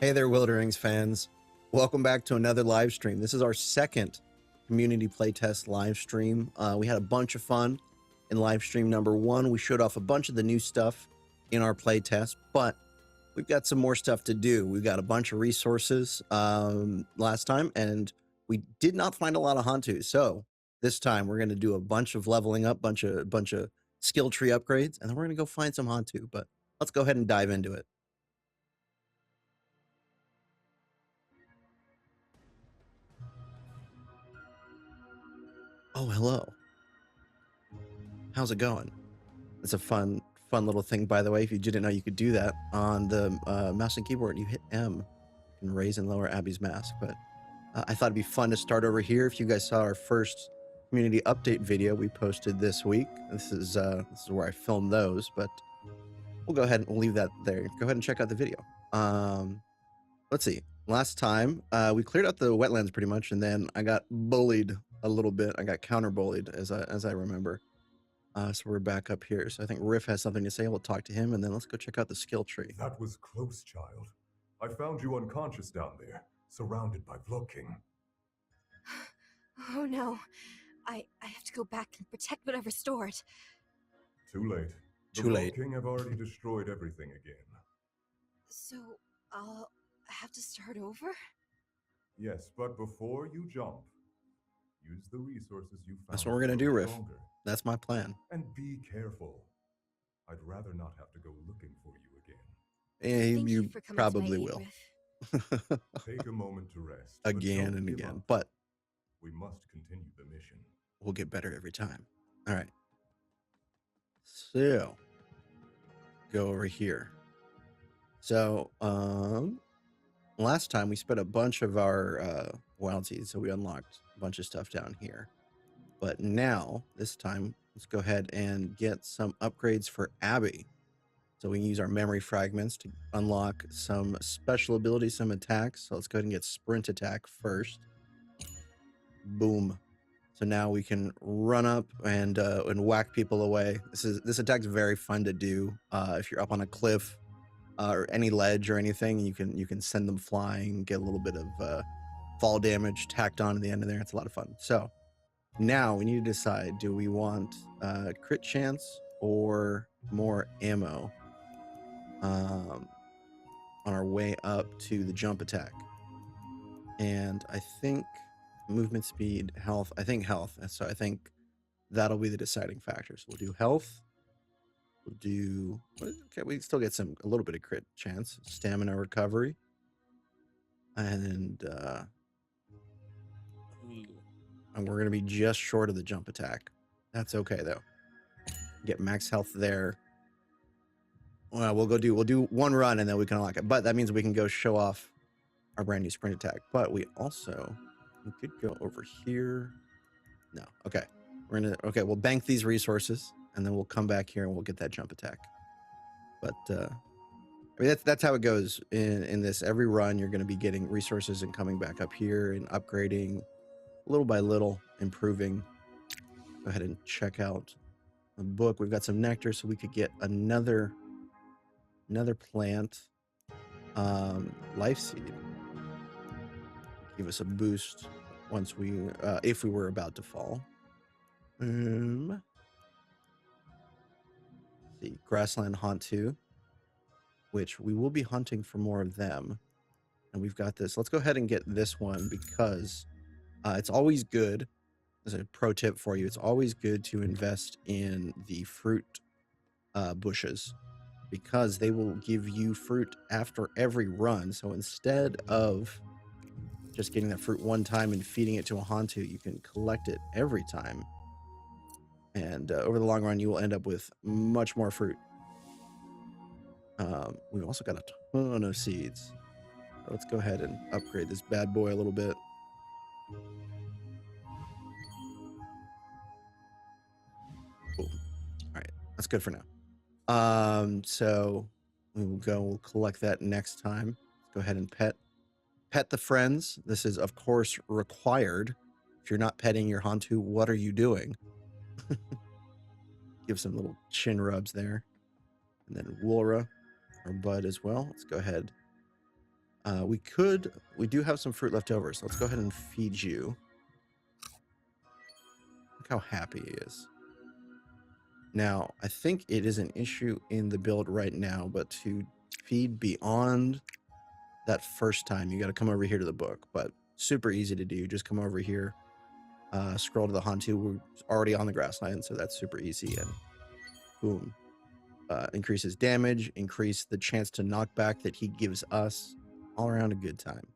Hey there, Wilderings fans. Welcome back to another live stream. This is our second community playtest live stream. We had a bunch of fun in live stream number one. We showed off a bunch of the new stuff in our playtest, but we've got some more stuff to do. We've got a bunch of resources last time, and we did not find a lot of Hântu. So this time we're going to do a bunch of leveling up, bunch of skill tree upgrades, and then we're going to go find some Hântu. But let's go ahead and dive into it. Oh, hello. How's it going? It's a fun little thing, by the way. If you didn't know you could do that on the mouse and keyboard, you hit M and raise and lower Abby's mask. But I thought it'd be fun to start over here. If you guys saw our first community update video we posted this week, this is where I filmed those. But we'll go ahead and leave that there. Go ahead and check out the video. Let's see. Last time we cleared out the wetlands pretty much, and then I got bullied a little bit. I got counter bullied, as I remember. So we're back up here. So I think Riff has something to say. We'll talk to him, and then let's go check out the skill tree. That was close, child. I found you unconscious down there, surrounded by Vloking. Oh no. I have to go back and protect whatever stored. Too late. Too late. The Vloking have already destroyed everything again. So I'll have to start over? Yes, but before you jump, use the resources you found. That's what we're gonna do, Riff. That's my plan. And be careful. I'd rather not have to go looking for you again. And you probably will. Take a moment to rest. Again and again. But we must continue the mission. We'll get better every time. All right. So go over here. So last time we spent a bunch of our wild seeds, so we unlocked a bunch of stuff down here. But now, this time, let's go ahead and get some upgrades for Abby. So we can use our memory fragments to unlock some special abilities, some attacks. So let's go ahead and get sprint attack first. Boom. So now we can run up and whack people away. This attack's very fun to do. If you're up on a cliff or any ledge or anything, you can send them flying, get a little bit of fall damage tacked on at the end of there. It's a lot of fun. So now we need to decide, do we want crit chance or more ammo on our way up to the jump attack? And I think movement speed, health, I think health. So I think that'll be the deciding factor. So we'll do health. We'll do, okay, we still get a little bit of crit chance, stamina recovery. And we're going to be just short of the jump attack. That's okay, though. Get max health there. Well, we'll do one run, and then we can unlock it. But that means we can go show off our brand new sprint attack. But we could go over here. No, okay. We'll bank these resources, and then we'll come back here, and we'll get that jump attack. But, I mean, that's how it goes in this. Every run, you're going to be getting resources and coming back up here and upgrading little by little, improving. Go ahead and check out the book. We've got some nectar, so we could get another plant. Life seed. Give us a boost once if we were about to fall. See, grassland Hântu, which we will be hunting for more of them. And we've got this. Let's go ahead and get this one because it's always good, as a pro tip for you, it's always good to invest in the fruit bushes because they will give you fruit after every run. So instead of just getting that fruit one time and feeding it to a Hântu, you can collect it every time. And over the long run, you will end up with much more fruit. We've also got a ton of seeds. So let's go ahead and upgrade this bad boy a little bit. Cool. All right, that's good for now. So we'll collect that next time. Let's go ahead and pet the friends. This is of course required. If you're not petting your Hântu, what are you doing? Give some little chin rubs there. And then Wulra, our bud as well. Let's go ahead. We do have some fruit left over, so let's go ahead and feed you. Look how happy he is. Now, I think it is an issue in the build right now, but to feed beyond that first time, you got to come over here to the book, but super easy to do. Just come over here, scroll to the Hântu. We're already on the grassland, so that's super easy, and boom. Increases damage, increase the chance to knock back that he gives us. All around a good time.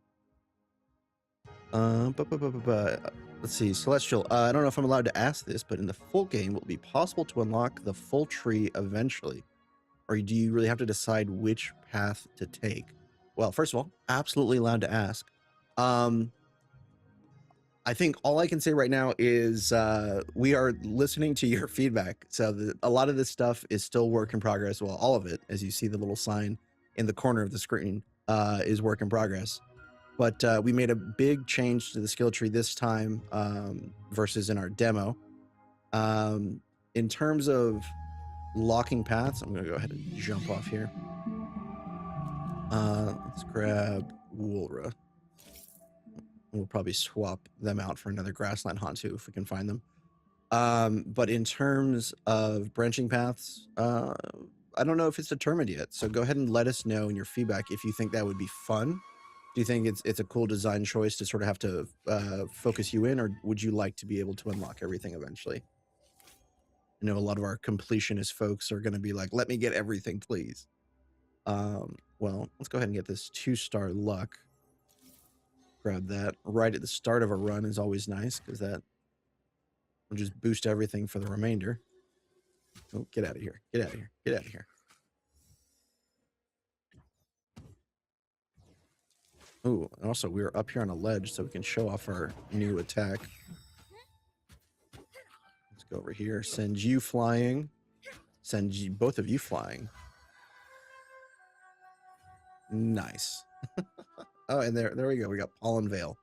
Let's see, Celestial. I don't know if I'm allowed to ask this, but in the full game, will it be possible to unlock the full tree eventually? Or do you really have to decide which path to take? Well, first of all, absolutely allowed to ask. I think all I can say right now is we are listening to your feedback. So a lot of this stuff is still work in progress. Well, all of it, as you see the little sign in the corner of the screen, is work in progress. But we made a big change to the skill tree this time versus in our demo. In terms of locking paths, I'm going to go ahead and jump off here. Let's grab Woolra. We'll probably swap them out for another grassland Hântu if we can find them. But in terms of branching paths, I don't know if it's determined yet. So go ahead and let us know in your feedback if you think that would be fun. Do you think it's a cool design choice to sort of have to focus you in, or would you like to be able to unlock everything eventually? I know a lot of our completionist folks are going to be like, let me get everything, please. Well, let's go ahead and get this 2-star luck. Grab that right at the start of a run is always nice because that will just boost everything for the remainder. Oh, get out of here. Get out of here. Get out of here. Ooh, and also we're up here on a ledge so we can show off our new attack. Let's go over here. Send you flying. Send you, both of you flying. Nice. Oh, and there we go. We got Pollen Veil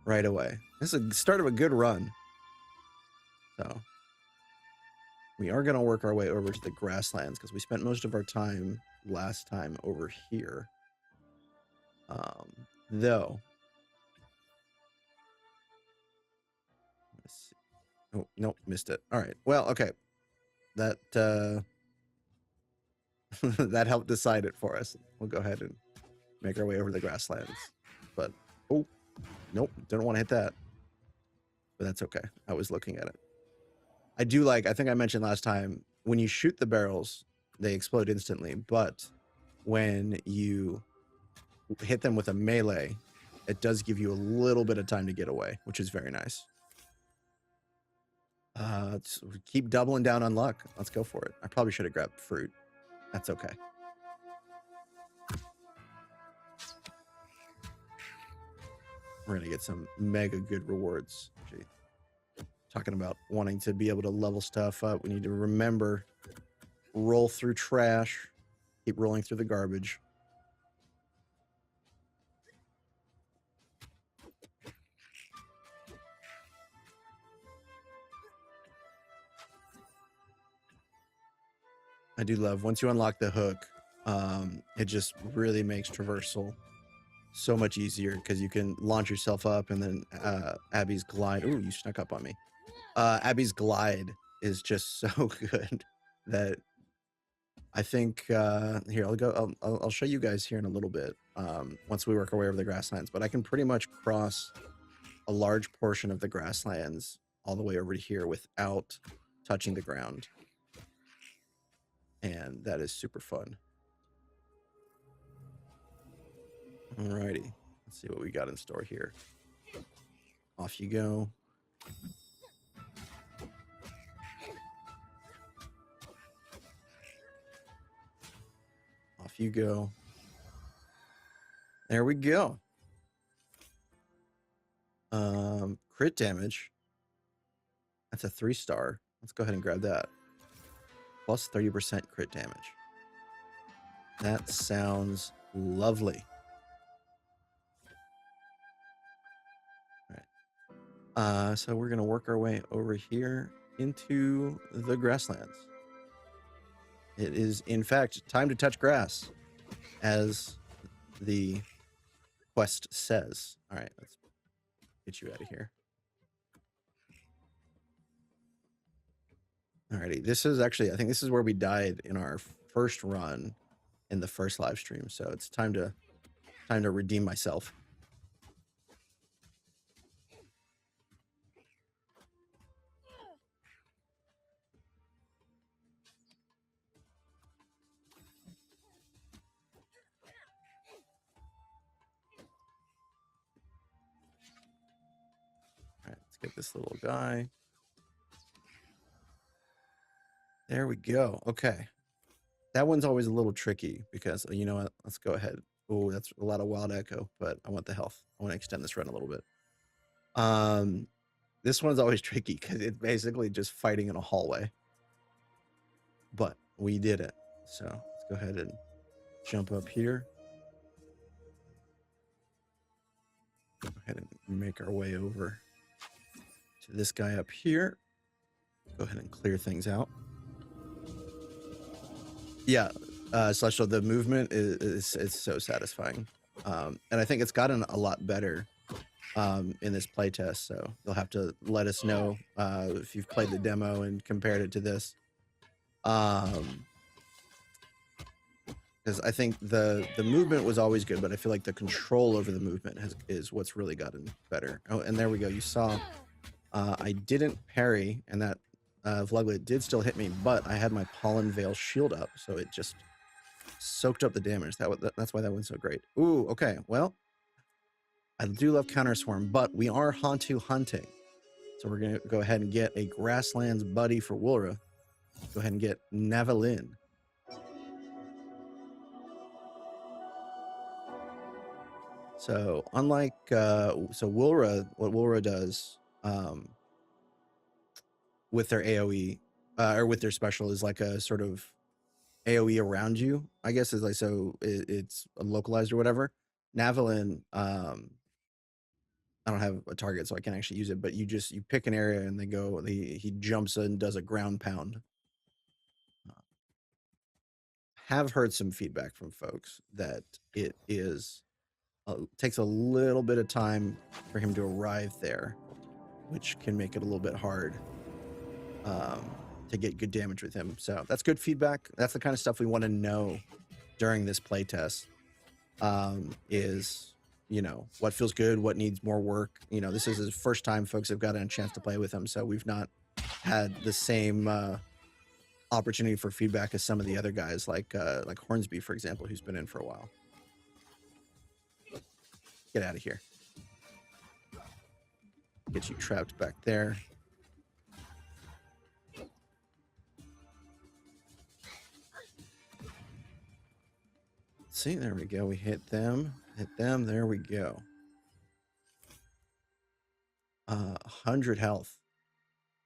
right away. This is the start of a good run. So we are going to work our way over to the grasslands because we spent most of our time last time over here. Though. Let's see. Oh, nope, missed it. All right. Well, okay. That that helped decide it for us. We'll go ahead and make our way over the grasslands. But oh, nope, don't want to hit that. But that's okay. I was looking at it. I do like, I think I mentioned last time, when you shoot the barrels, they explode instantly. But when you hit them with a melee, it does give you a little bit of time to get away, which is very nice. Keep doubling down on luck. Let's go for it. I probably should have grabbed fruit. That's okay. We're going to get some mega good rewards. Gee. Talking about wanting to be able to level stuff up. We need to remember, roll through trash. Keep rolling through the garbage. I do love, once you unlock the hook, it just really makes traversal so much easier because you can launch yourself up, and then Abby's glide. Ooh, you snuck up on me. Abby's glide is just so good that I think here I'll show you guys here in a little bit once we work our way over the grasslands. But I can pretty much cross a large portion of the grasslands all the way over to here without touching the ground. And that is super fun. Alrighty, let's see what we got in store here. Off you go. Off you go. There we go. Crit damage. That's a 3-star. Let's go ahead and grab that. Plus 30% crit damage. That sounds lovely. All right. So we're going to work our way over here into the grasslands. It is, in fact, time to touch grass, as the quest says. All right, let's get you out of here. Alrighty, this is actually, I think this is where we died in our first run in the first live stream. So it's time to redeem myself. All right, let's get this little guy. There we go. Okay. That one's always a little tricky because, you know what? Let's go ahead. Oh, that's a lot of wild echo, but I want the health. I want to extend this run a little bit. This one's always tricky because it's basically just fighting in a hallway. But we did it. So let's go ahead and jump up here. Go ahead and make our way over to this guy up here. Go ahead and clear things out. Yeah, Celestial, the movement is so satisfying. And I think it's gotten a lot better in this playtest. So you'll have to let us know if you've played the demo and compared it to this. Because I think the movement was always good, but I feel like the control over the movement is what's really gotten better. Oh, and there we go. You saw I didn't parry, and that Vluglet did still hit me, but I had my Pollen Veil shield up, so it just soaked up the damage. That's why that went so great. Ooh, okay. Well, I do love Counter Swarm, but we are Hântu hunting. So we're going to go ahead and get a Grasslands buddy for Wulra. Go ahead and get Navalin. So unlike Wulra, what Wulra does with their AoE or with their special is like a sort of AoE around you, I guess, is like, so it's localized or whatever. Navalin, I don't have a target, so I can't actually use it, but you pick an area and he jumps and does a ground pound. Have heard some feedback from folks that it is takes a little bit of time for him to arrive there, which can make it a little bit hard to get good damage with him. So that's good feedback. That's the kind of stuff we want to know during this playtest. Is, you know, what feels good, what needs more work. You know, this is his first time folks have gotten a chance to play with him, so we've not had the same opportunity for feedback as some of the other guys, like Hornsby, for example, who's been in for a while. Get out of here. Get you trapped back there. See, there we go. We hit them. There we go. 100 health.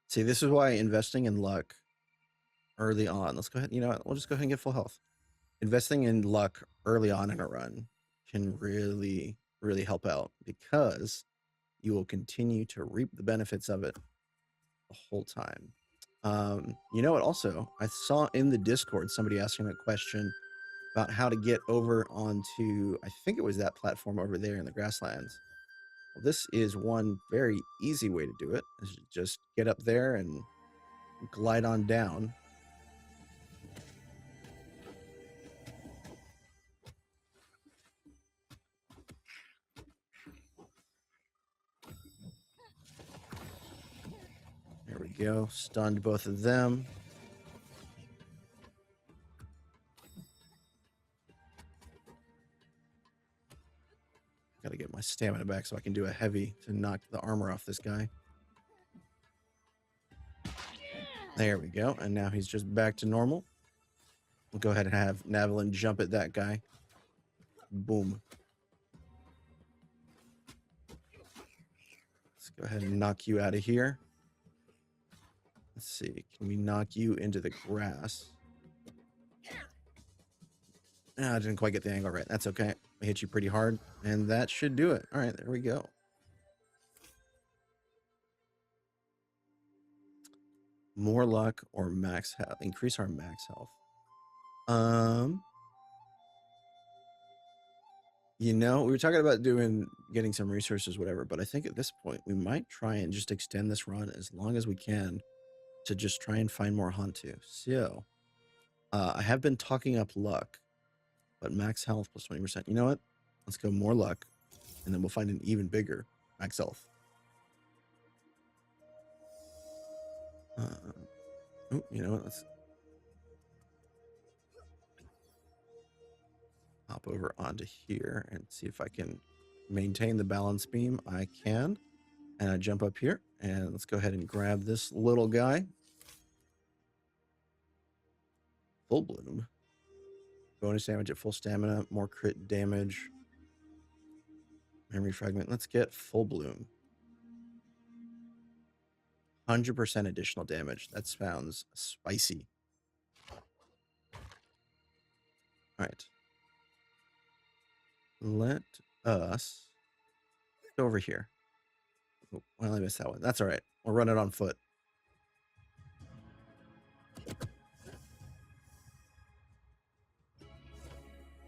See, this is why investing in luck early on. Let's go ahead. You know what? We'll just go ahead and get full health. Investing in luck early on in a run can really, really help out because you will continue to reap the benefits of it the whole time. You know what? Also, I saw in the Discord somebody asking a question about how to get over onto, I think it was that platform over there in the grasslands. Well, this is one very easy way to do it. Is just get up there and glide on down. There we go. Stunned both of them. Got to get my stamina back so I can do a heavy to knock the armor off this guy. There we go. And now he's just back to normal. We'll go ahead and have Navalin jump at that guy. Boom. Let's go ahead and knock you out of here. Let's see. Can we knock you into the grass? I didn't quite get the angle right. That's okay. I hit you pretty hard, and that should do it. All right, there we go. More luck or max health. Increase our max health. You know, we were talking about getting some resources, whatever, but I think at this point we might try and just extend this run as long as we can to just try and find more Hântu. So, I have been talking up luck, but max health plus 20%. You know what? Let's go more luck, and then we'll find an even bigger max health. Oh, you know what? Let's hop over onto here and see if I can maintain the balance beam. I can. And I jump up here, and let's go ahead and grab this little guy. Full bloom. Bonus damage at full stamina. More crit damage. Memory fragment. Let's get full bloom. 100% additional damage. That sounds spicy. All right. Let us go over here. Oh, well, I missed that one. That's all right. We'll run it on foot.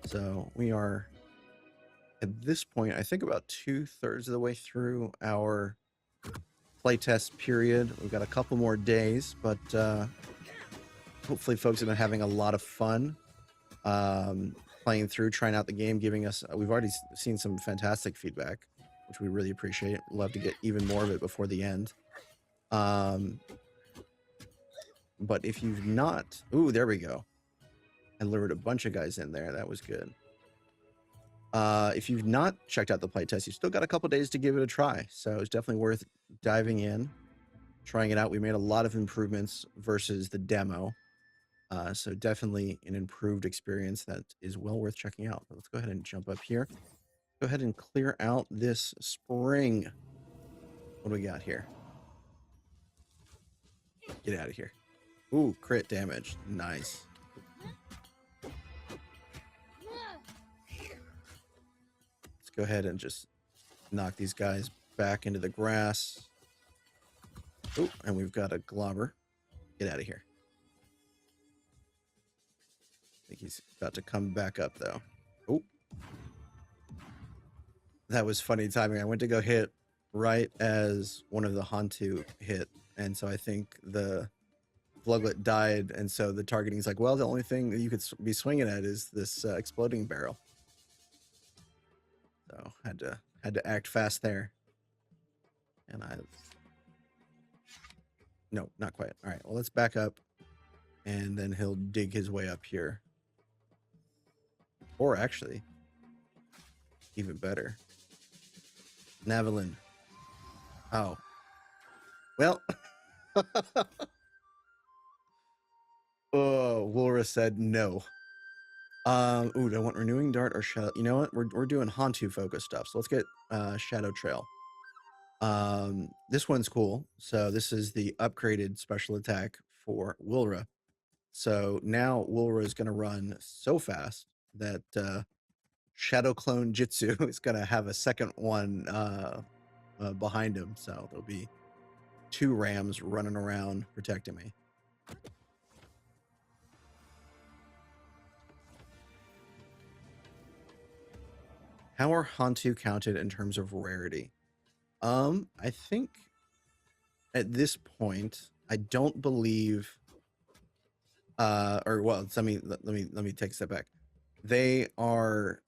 So we are, at this point, I think about 2/3 of the way through our playtest period. We've got a couple more days, but hopefully folks have been having a lot of fun playing through, trying out the game, giving us, we've already seen some fantastic feedback, which we really appreciate. Love to get even more of it before the end. But if you've not, ooh, there we go. I lured a bunch of guys in there. That was good. If you've not checked out the playtest, you've still got a couple days to give it a try. So it's definitely worth diving in, trying it out. We made a lot of improvements versus the demo. So definitely an improved experience that is well worth checking out. But let's go ahead and jump up here. Go ahead and clear out this spring. What do we got here? Get out of here. Ooh, crit damage. Nice. Let's go ahead and just knock these guys back into the grass. Oh, and we've got a globber. Get out of here. I think he's about to come back up, though. Oh. That was funny timing. I went to go hit right as one of the Hântu hit, and so I think the Fluglet died, and so the targeting is like, well, the only thing that you could be swinging at is this exploding barrel. So had to act fast there. And no, not quite. All right, well, let's back up, and then he'll dig his way up here. Or actually, even better, Navalin. Oh, well. Oh, Laura said no. Ooh, do I want Renewing Dart or Shadow? You know what? We're doing Hântu focus stuff. So let's get Shadow Trail. This one's cool. So this is the upgraded special attack for Wilra. So now Wilra is going to run so fast that Shadow Clone Jitsu is going to have a second one behind him. So there'll be 2 rams running around protecting me. How are Hântu counted in terms of rarity? I think at this point, I don't believe, or well, let me take a step back. They are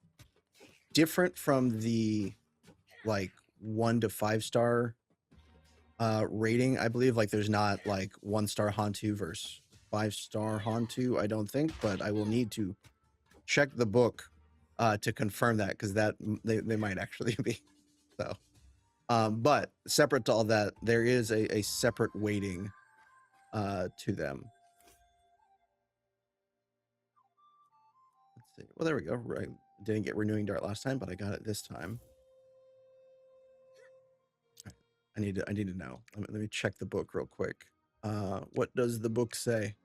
different from the like 1 to 5 star rating. I believe like there's not like 1-star Hântu versus 5-star Hântu. I don't think, but I will need to check the book to confirm that, because that they might actually be. So, but separate to all that, there is a separate weighting to them. Let's see. Well, there we go. Right, didn't get Renewing Dart last time, but I got it this time. I need to know. Let me check the book real quick. What does the book say?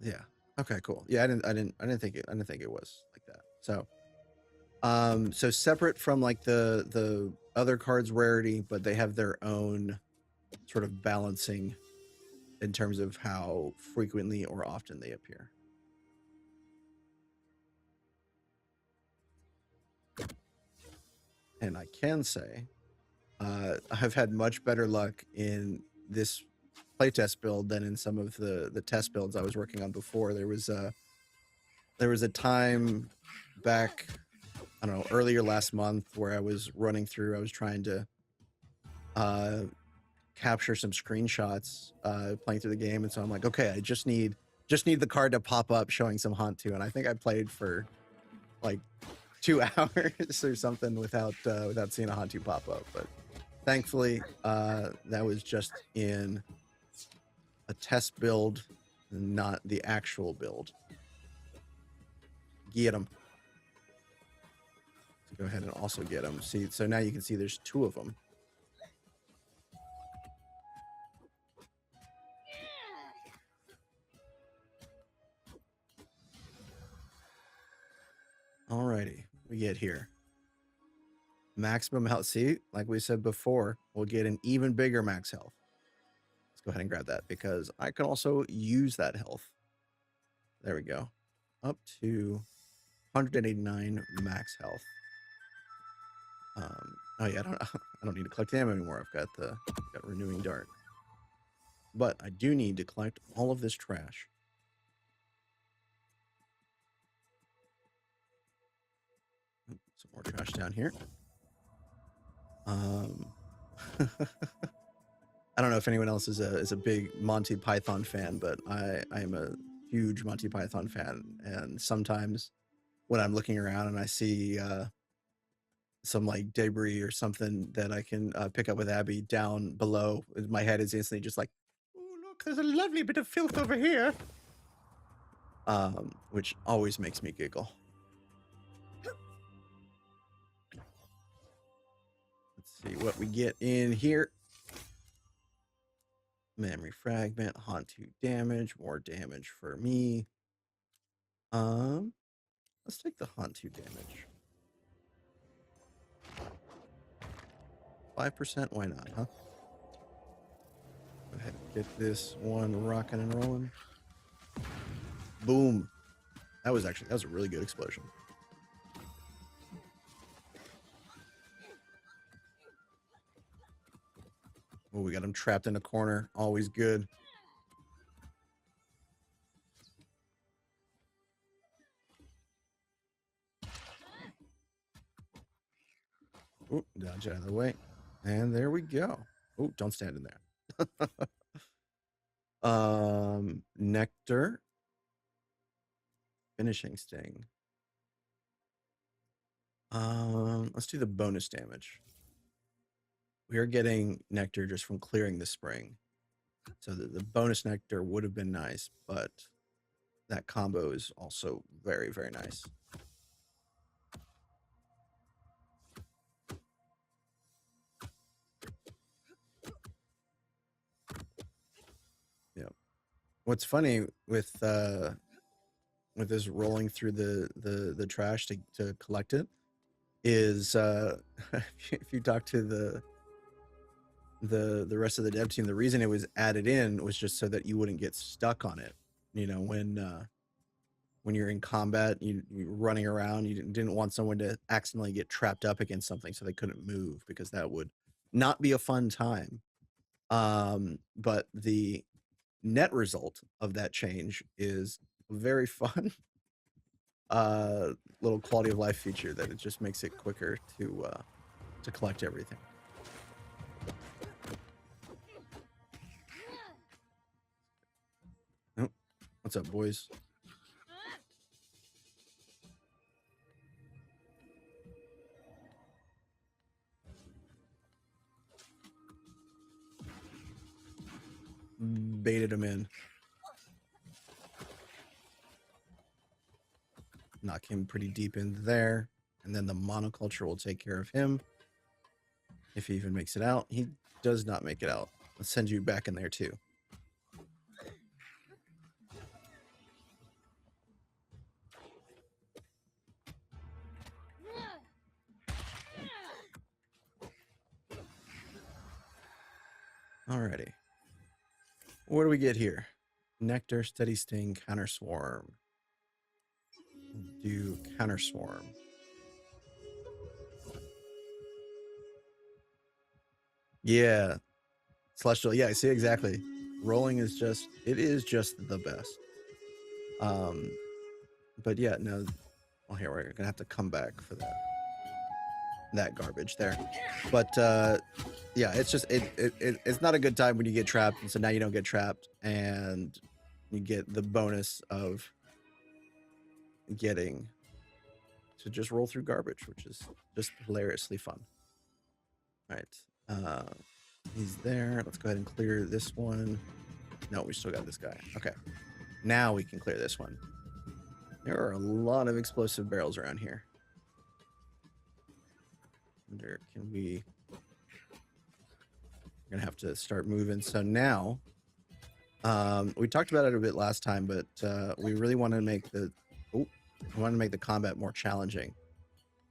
Yeah. Okay, cool. Yeah, I didn't think it was like that. So so separate from like the other cards rarity, but they have their own sort of balancing in terms of how frequently or often they appear. And I can say I've had much better luck in this playtest build than in some of the test builds I was working on before. There was a time back, I don't know, earlier last month where I was running through. I was trying to capture some screenshots playing through the game, and so I'm like, okay, I just need the card to pop up showing some Hântu, and I think I played for like 2 hours or something without seeing a Hântu pop up. But thankfully, that was just in a test build, not the actual build. Get them. Let's go ahead and also get them. See, so now you can see there's 2 of them. Alrighty, we get here. Maximum health. See, like we said before, we'll get an even bigger max health. Let's go ahead and grab that because I can also use that health. There we go. Up to 189 max health. Oh yeah, I don't need to collect ammo anymore. I've got renewing dart. But I do need to collect all of this trash. Some more trash down here. I don't know if anyone else is a big Monty Python fan, but I am a huge Monty Python fan, and sometimes when I'm looking around and I see some like debris or something that I can pick up with Abby down below, my head is instantly just like, oh look, there's a lovely bit of filth over here, which always makes me giggle. Let's see what we get in here. Memory fragment, Hântu damage, more damage for me. Let's take the Hântu damage. 5%, why not, huh? Go ahead and get this one rocking and rolling. Boom. That was a really good explosion. Oh, we got him trapped in a corner. Always good. Oh, dodge out of the way. And there we go. Oh, don't stand in there. Nectar. Finishing sting. Let's do the bonus damage. We are getting nectar just from clearing the spring. So the bonus nectar would have been nice, but that combo is also very, very nice. Yeah. What's funny with this rolling through the trash to collect it is if you talk to the rest of the dev team, the reason it was added in was just so that you wouldn't get stuck on it. You know, when you're in combat, you're running around, you didn't want someone to accidentally get trapped up against something so they couldn't move, because that would not be a fun time. But the net result of that change is very fun little quality of life feature that it just makes it quicker to collect everything. Oh, what's up, boys? Baited him in. Knock him pretty deep in there, and then the monoculture will take care of him if he even makes it out. He does not make it out. Let's send you back in there too. Alrighty. What do we get here? Nectar, steady sting, counter swarm. Do counter swarm. Yeah. Celestial. Yeah, I see exactly. Rolling is just, it is just the best. But yeah, no. Well, here we're gonna have to come back for that garbage there. But yeah, it's just it's not a good time when you get trapped, and so now you don't get trapped, and you get the bonus of getting to just roll through garbage, which is just hilariously fun. All right, he's there. Let's go ahead and clear this one. No, we still got this guy. Okay, now we can clear this one. There are a lot of explosive barrels around here. Wonder, can we? We're gonna have to start moving. So now, we talked about it a bit last time, but we really want to make the combat more challenging.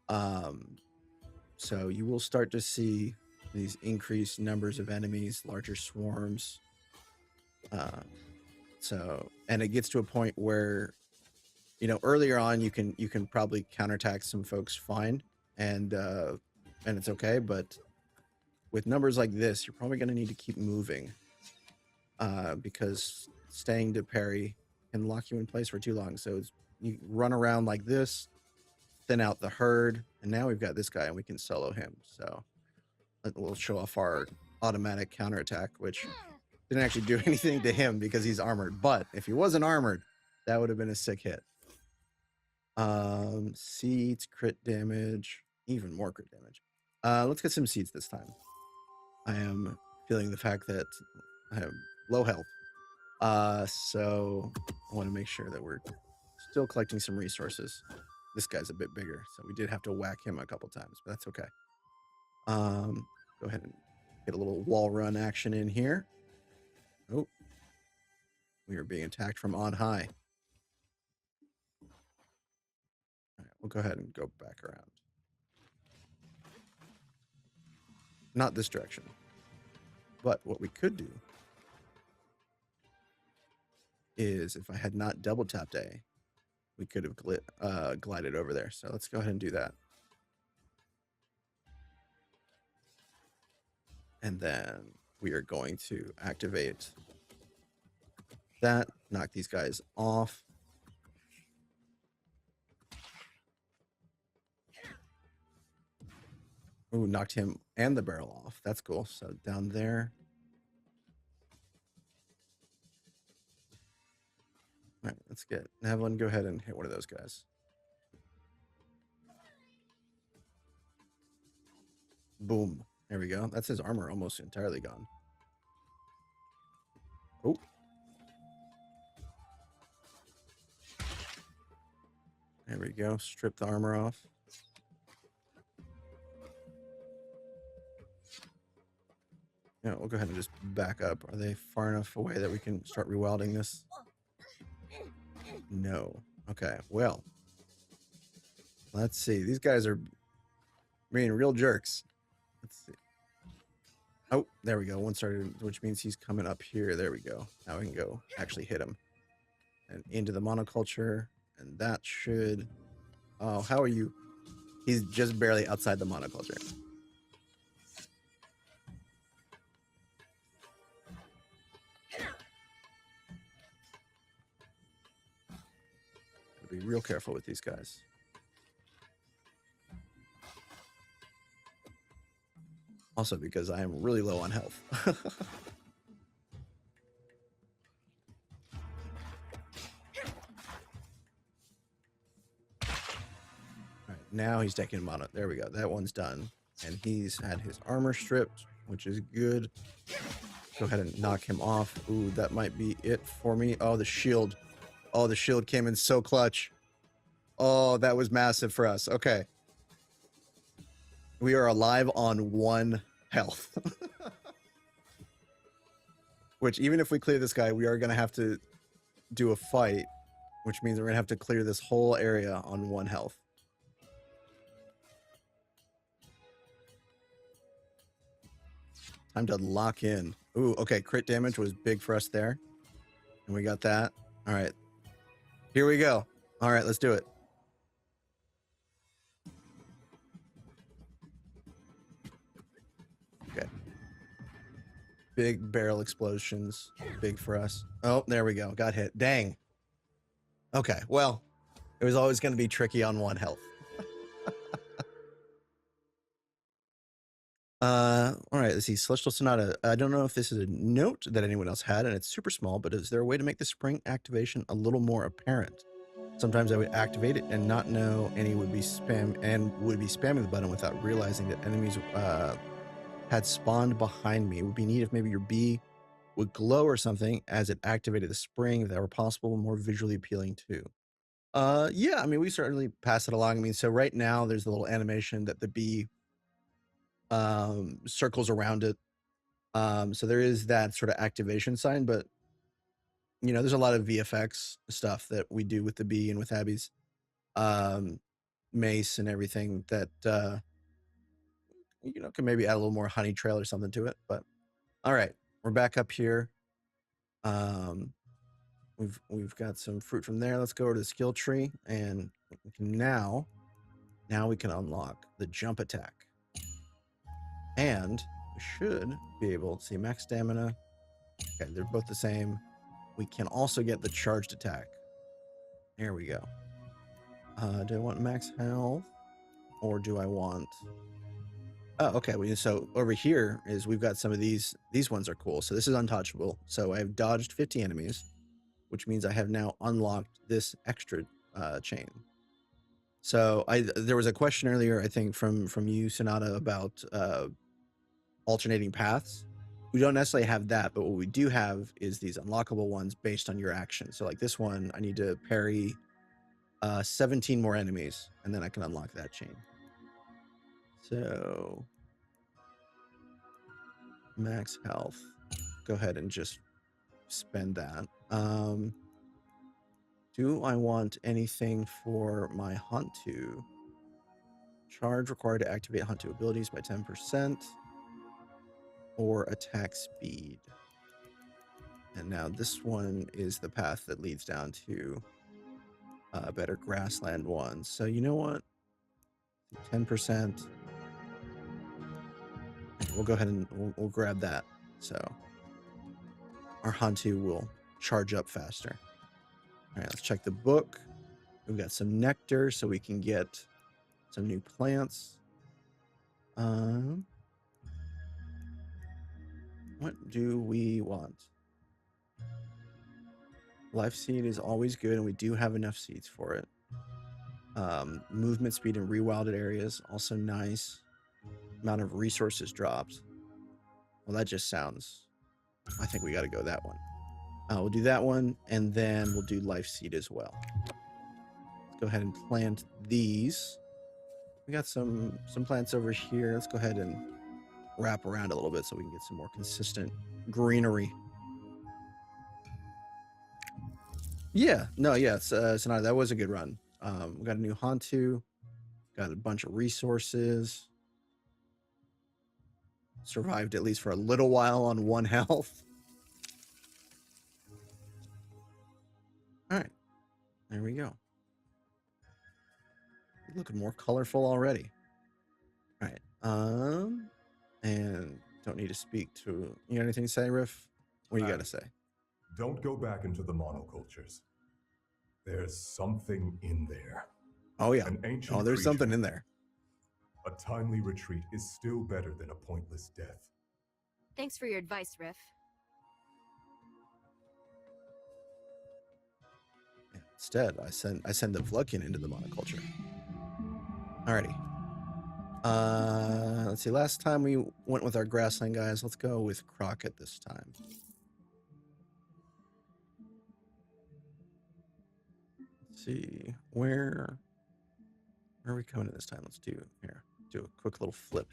So you will start to see these increased numbers of enemies, larger swarms. And it gets to a point where, you know, earlier on you can probably counterattack some folks fine, and it's okay, but with numbers like this, you're probably going to need to keep moving, because staying to parry can lock you in place for too long. So you run around like this, thin out the herd, and now we've got this guy and we can solo him. So we'll show off our automatic counterattack, which didn't actually do anything to him because he's armored. But if he wasn't armored, that would have been a sick hit. Seeds, crit damage, even more crit damage. Let's get some seeds this time. I am feeling the fact that I have low health. So I want to make sure that we're still collecting some resources. This guy's a bit bigger, so we did have to whack him a couple times, but that's okay. Go ahead and get a little wall run action in here. Oh, we are being attacked from on high. All right, we'll go ahead and go back around. Not this direction. But what we could do is, if I had not double tapped A, we could have glided over there. So let's go ahead and do that. And then we are going to activate that, knock these guys off. Ooh, knocked him and the barrel off. That's cool. So down there. All right, let's get Nevlin. Go ahead and hit one of those guys. Boom. There we go. That's his armor almost entirely gone. Oh. There we go. Strip the armor off. Yeah, we'll go ahead and just back up. Are they far enough away that we can start rewilding this? No. Okay, well. Let's see. These guys are being real jerks. Let's see. Oh, there we go. One started, which means he's coming up here. There we go. Now we can go actually hit him. And into the monoculture. And that should... Oh, how are you? He's just barely outside the monoculture. Be real careful with these guys. Also because I am really low on health. All right, now he's taking mono. There we go. That one's done. And he's had his armor stripped, which is good. Go ahead and knock him off. Ooh, that might be it for me. Oh, the shield. Oh, the shield came in so clutch. Oh, that was massive for us. Okay. We are alive on 1 health. Which, even if we clear this guy, we are going to have to do a fight, which means we're going to have to clear this whole area on 1 health. Time to lock in. Ooh, okay. Crit damage was big for us there. And we got that. All right. Here we go. All right, let's do it. Okay. Big barrel explosions. Big for us. Oh, there we go. Got hit. Dang. Okay, well, it was always going to be tricky on 1 health. All right, let's see. Celestial Sonata. I don't know if this is a note that anyone else had, and it's super small, but is there a way to make the spring activation a little more apparent? Sometimes I would activate it and not know any would be spamming the button without realizing that enemies had spawned behind me. It would be neat if maybe your bee would glow or something as it activated the spring, if that were possible, more visually appealing too. Yeah, I mean, we certainly pass it along. I mean, so right now there's a little animation that the bee circles around it. So there is that sort of activation sign, but you know, there's a lot of VFX stuff that we do with the bee and with Abby's mace and everything that you know, can maybe add a little more honey trail or something to it. But all right, we're back up here. We've got some fruit from there. Let's go to the skill tree, and we can now we can unlock the jump attack, and we should be able to see max stamina. Okay, they're both the same. We can also get the charged attack. There we go. Do I want max health, or do I want? Oh, okay. So over here is we've got some of these. These ones are cool. So this is untouchable. So I have dodged 50 enemies, which means I have now unlocked this extra chain. So there was a question earlier, I think, from you, Sonata, about alternating paths. We don't necessarily have that, but what we do have is these unlockable ones based on your action. So like this one, I need to parry 17 more enemies, and then I can unlock that chain. So max health. Go ahead and just spend that. Do I want anything for my Hântu? Charge required to activate Hântu abilities by 10%, or attack speed. And now this one is the path that leads down to better grassland ones. So you know what? 10%. We'll go ahead and we'll grab that. So our Hântu will charge up faster. All right, let's check the book. We've got some nectar, so we can get some new plants. What do we want? Life seed is always good, and we do have enough seeds for it. Movement speed in rewilded areas, also nice. Amount of resources dropped. Well, that just sounds... I think we got to go that one. We'll do that one, and then we'll do life seed as well. Let's go ahead and plant these. We got some plants over here. Let's go ahead and wrap around a little bit so we can get some more consistent greenery. Yeah, no, yeah, Sonata, that was a good run. We got a new Hântu, got a bunch of resources. Survived at least for a little while on 1 health. All right, there we go. Looking more colorful already. All right, and don't need to speak to... You got anything to say, Riff? What do you got to say? Don't go back into the monocultures. There's something in there. Oh, yeah. An ancient There's something creature. in there. A timely retreat is still better than a pointless death. Thanks for your advice, Riff. Instead, I send the Vluckian into the monoculture. Alrighty. Let's see. Last time we went with our grassland guys. Let's go with Crockett this time. Let's see. Where are we coming in this time? Let's do a quick little flip.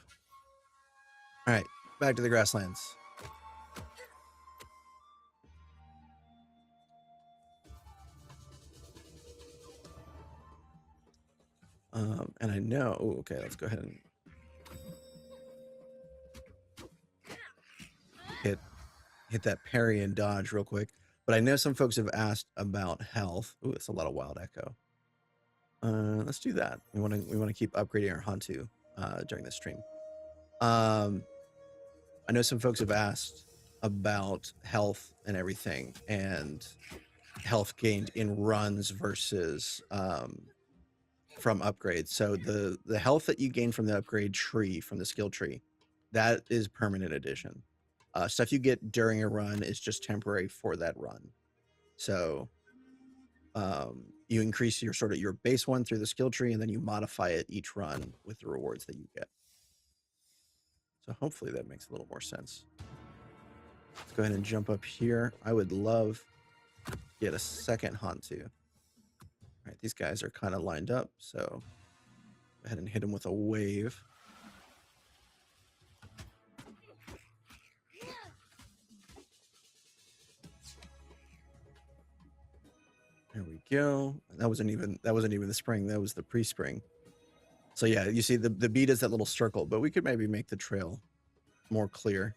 All right, back to the grasslands. And I know, okay, let's go ahead and... hit that parry and dodge real quick. But I know some folks have asked about health. Ooh, it's a lot of wild echo. Let's do that. We want to keep upgrading our Hântu during the stream. I know some folks have asked about health and everything, and health gained in runs versus from upgrades. So the health that you gain from the upgrade tree, from the skill tree, that is permanent addition. Stuff you get during a run is just temporary for that run. So you increase your your base one through the skill tree, and then you modify it each run with the rewards that you get. So hopefully that makes a little more sense. Let's go ahead and jump up here. I would love to get a second Hântu. All right, these guys are kind of lined up, so go ahead and hit them with a wave. There we go. That wasn't even the spring. That was the pre-spring. So yeah, you see the beat is that little circle, but we could maybe make the trail more clear.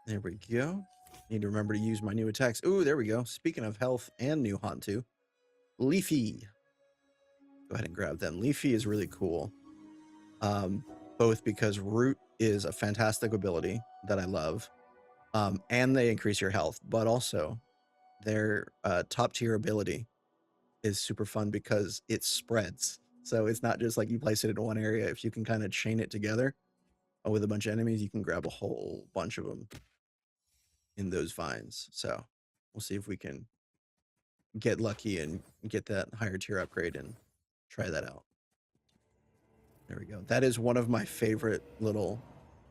There we go. Need to remember to use my new attacks. Ooh, there we go. Speaking of health and new Hântu, Leafy. Go ahead and grab them. Leafy is really cool. Both because Root is a fantastic ability that I love, and they increase your health, but also their top tier ability is super fun because it spreads. So it's not just like you place it in one area. If you can kind of chain it together with a bunch of enemies, you can grab a whole bunch of them in those vines. So we'll see if we can get lucky and get that higher tier upgrade and try that out. There we go. That is one of my favorite little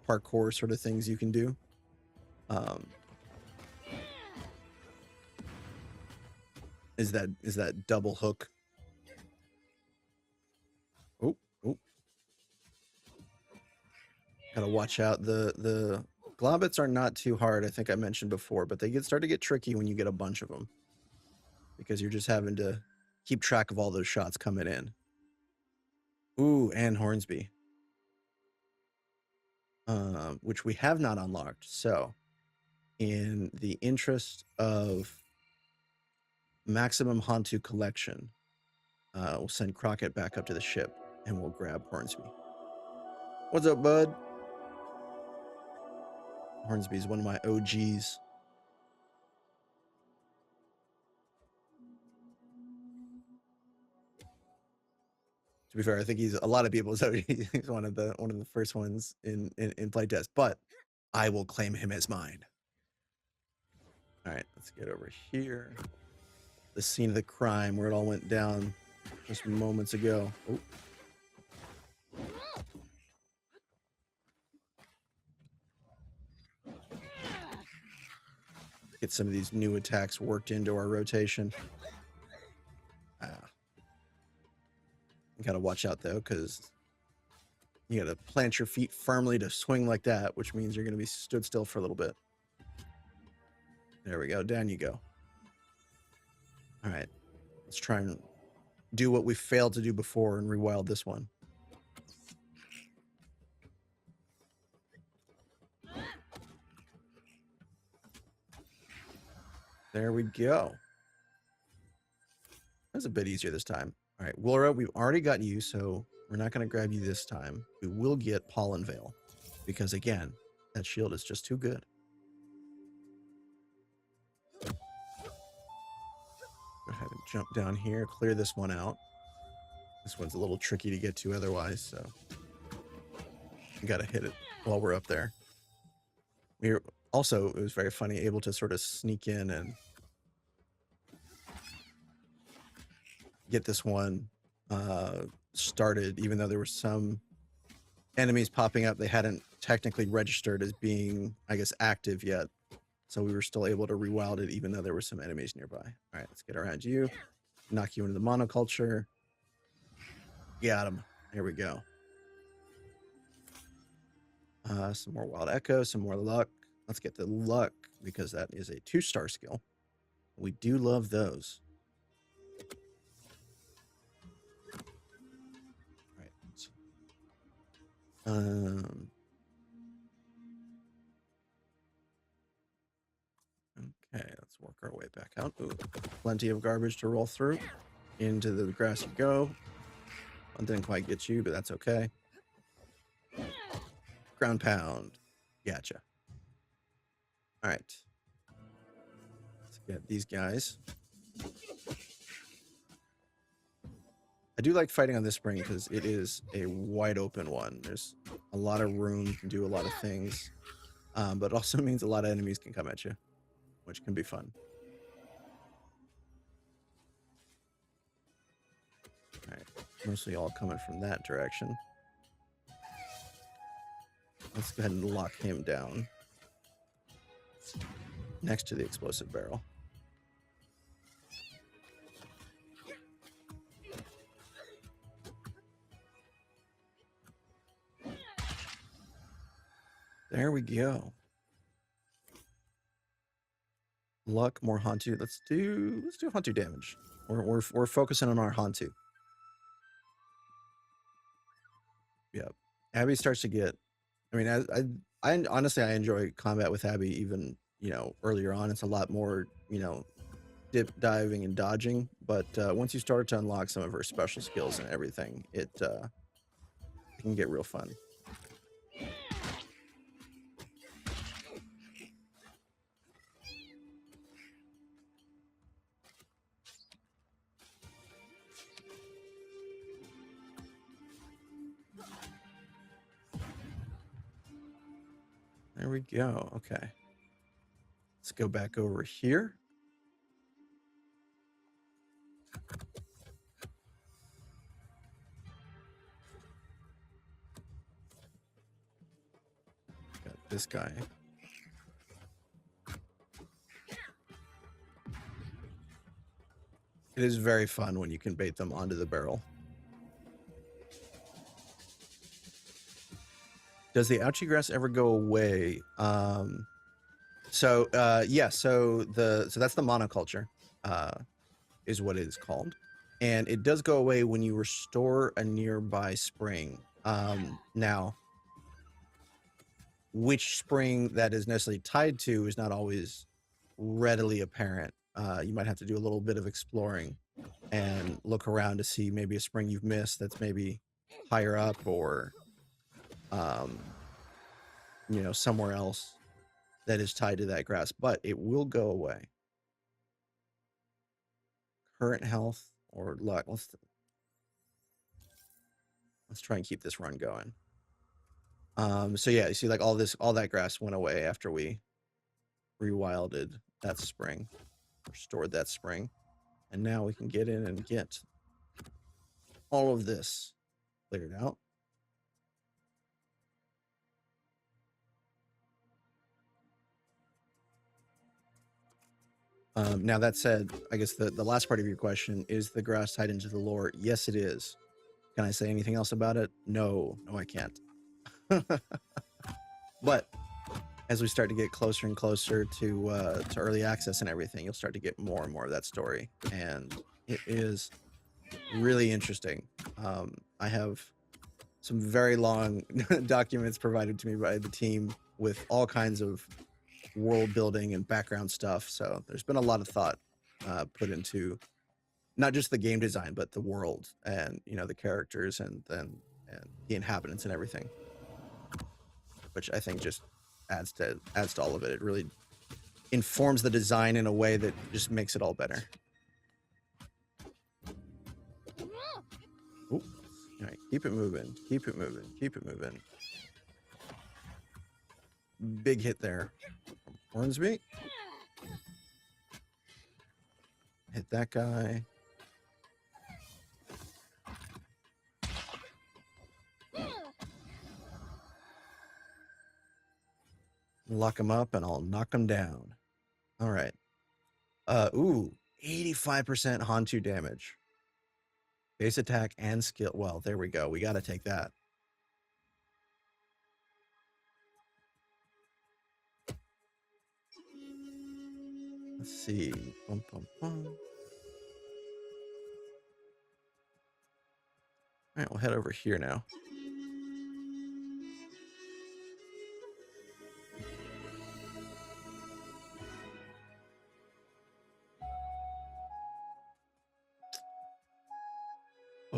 parkour sort of things you can do. Is that double hook. Oh. Gotta watch out. The globbits are not too hard, I think I mentioned before, but they start to get tricky when you get a bunch of them, because you're just having to keep track of all those shots coming in. Ooh, and Hornsby. Which we have not unlocked. So in the interest of maximum Hântu collection, we'll send Crockett back up to the ship and we'll grab Hornsby. What's up, bud? Hornsby is one of my OGs. To be fair, I think he's a lot of people's OG. He's one of the first ones in playtest, but I will claim him as mine. All right, let's get over here. The scene of the crime where it all went down just moments ago. Oh. Get some of these new attacks worked into our rotation. You gotta watch out though, because you gotta plant your feet firmly to swing like that, which means you're gonna be stood still for a little bit. There we go. Down you go. All right, let's try and do what we failed to do before and rewild this one. There we go. That's a bit easier this time. All right, Wilra, we've already got you, so we're not going to grab you this time. We will get Pollen Veil, because again, that shield is just too good. Go ahead and jump down here, clear this one out. This one's a little tricky to get to otherwise, so you got to hit it while we're up there. We're also, it was very funny, able to sort of sneak in and get this one started, even though there were some enemies popping up they hadn't technically registered as being, I guess, active yet. So we were still able to rewild it even though there were some enemies nearby. All right, let's get around you. Knock you into the monoculture. Got him. There we go. Some more wild echo, some more luck. Let's get the luck, because that is a 2-star skill. We do love those. All right. Um, okay, let's work our way back out. Ooh, plenty of garbage to roll through. Into the grass you go. One didn't quite get you, but that's okay. Ground pound. Gotcha. All right. Let's get these guys. I do like fighting on this spring because it is a wide open one. There's a lot of room, you can do a lot of things, but it also means a lot of enemies can come at you, which can be fun. All right, mostly all coming from that direction. Let's go ahead and lock him down next to the explosive barrel. There we go. Luck, more Hântu. Let's do Hântu damage. We're focusing on our Hântu. Yep. Abby starts to get. I mean, I honestly I enjoy combat with Abby even earlier on. It's a lot more dip diving and dodging, but once you start to unlock some of her special skills and everything, it can get real fun. There we go. Okay. Let's go back over here. Got this guy. It is very fun when you can bait them onto the barrel. Does the ouchie grass ever go away? Yeah, so that's the monoculture, is what it is called. And it does go away when you restore a nearby spring. Now, which spring that is necessarily tied to is not always readily apparent. You might have to do a little bit of exploring and look around to see maybe a spring you've missed that's maybe higher up or somewhere else that is tied to that grass, but it will go away. Current health or luck. Let's try and keep this run going. So yeah, you see like all that grass went away after we rewilded that spring, restored that spring, and now we can get in and get all of this cleared out. Now that said, I guess the last part of your question, is the grass tied into the lore? Yes, it is. Can I say anything else about it? No, I can't. But as we start to get closer and closer to early access and everything, you'll start to get more and more of that story, and it is really interesting. I have some very long documents provided to me by the team with all kinds of world building and background stuff. So there's been a lot of thought put into not just the game design, but the world and the characters and the inhabitants and everything, which I think just adds to all of it. It really informs the design in a way that just makes it all better. Ooh. All right, keep it moving, keep it moving, keep it moving. Big hit there from Hornsby. Hit that guy. Lock him up and I'll knock him down. All right. Ooh, 85% Hântu damage. Base attack and skill. Well, there we go. We got to take that. Let's see. Bum, bum, bum. All right, we'll head over here now.